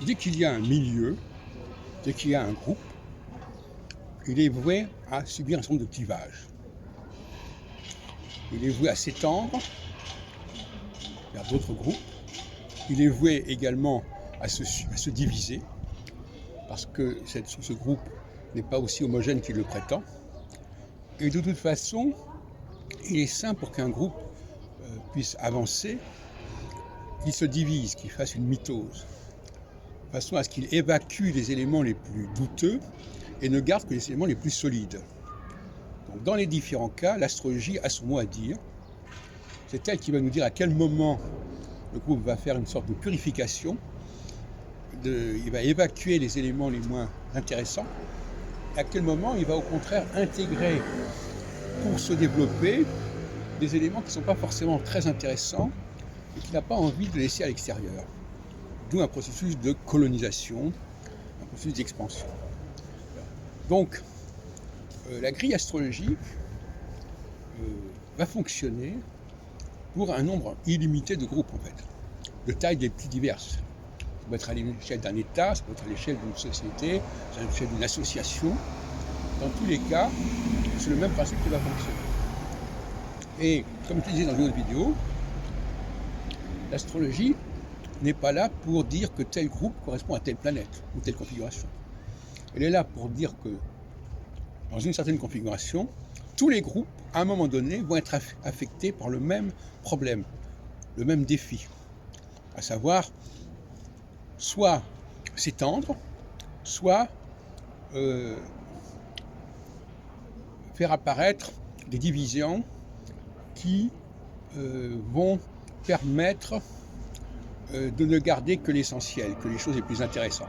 Dès qu'il y a un milieu, dès qu'il y a un groupe, il est voué à subir un certain nombre de clivages. Il est voué à s'étendre vers d'autres groupes. Il est voué également à se diviser, parce que ce groupe n'est pas aussi homogène qu'il le prétend. Et de toute façon, il est sain pour qu'un groupe puisse avancer, qu'il se divise, qu'il fasse une mitose, de façon à ce qu'il évacue les éléments les plus douteux et ne garde que les éléments les plus solides. Donc, dans les différents cas, l'astrologie a son mot à dire. C'est elle qui va nous dire à quel moment le groupe va faire une sorte de purification, il va évacuer les éléments les moins intéressants, et à quel moment il va au contraire intégrer pour se développer des éléments qui ne sont pas forcément très intéressants et qu'il n'a pas envie de laisser à l'extérieur. D'où un processus de colonisation, un processus d'expansion. Donc, la grille astrologique va fonctionner pour un nombre illimité de groupes, en fait, de tailles les plus diverses. Ça peut être à l'échelle d'un État, ça peut être à l'échelle d'une société, à l'échelle d'une association. Dans tous les cas, c'est le même principe qui va fonctionner. Et comme je disais dans une autre vidéo, l'astrologie n'est pas là pour dire que tel groupe correspond à telle planète ou telle configuration. Elle est là pour dire que dans une certaine configuration, tous les groupes, à un moment donné, vont être affectés par le même problème, le même défi, à savoir soit s'étendre, soit faire apparaître des divisions qui vont permettre de ne garder que l'essentiel, que les choses les plus intéressantes.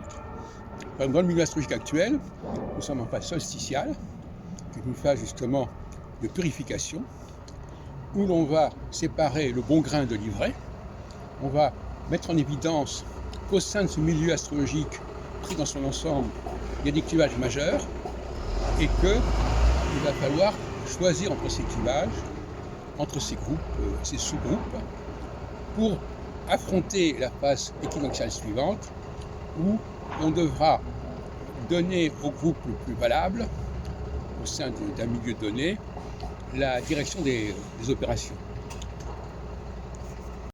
Par exemple, dans le milieu astrologique actuel, nous sommes en phase solsticiale, qui est une phase justement de purification, où l'on va séparer le bon grain de l'ivraie. On va mettre en évidence qu'au sein de ce milieu astrologique, pris dans son ensemble, il y a des clivages majeurs, et qu'il va falloir choisir entre ces clivages, entre ces groupes, ces sous-groupes, pour affronter la phase équinoxiale suivante, où on devra donner au groupe le plus valable, au sein d'un milieu donné, la direction des opérations.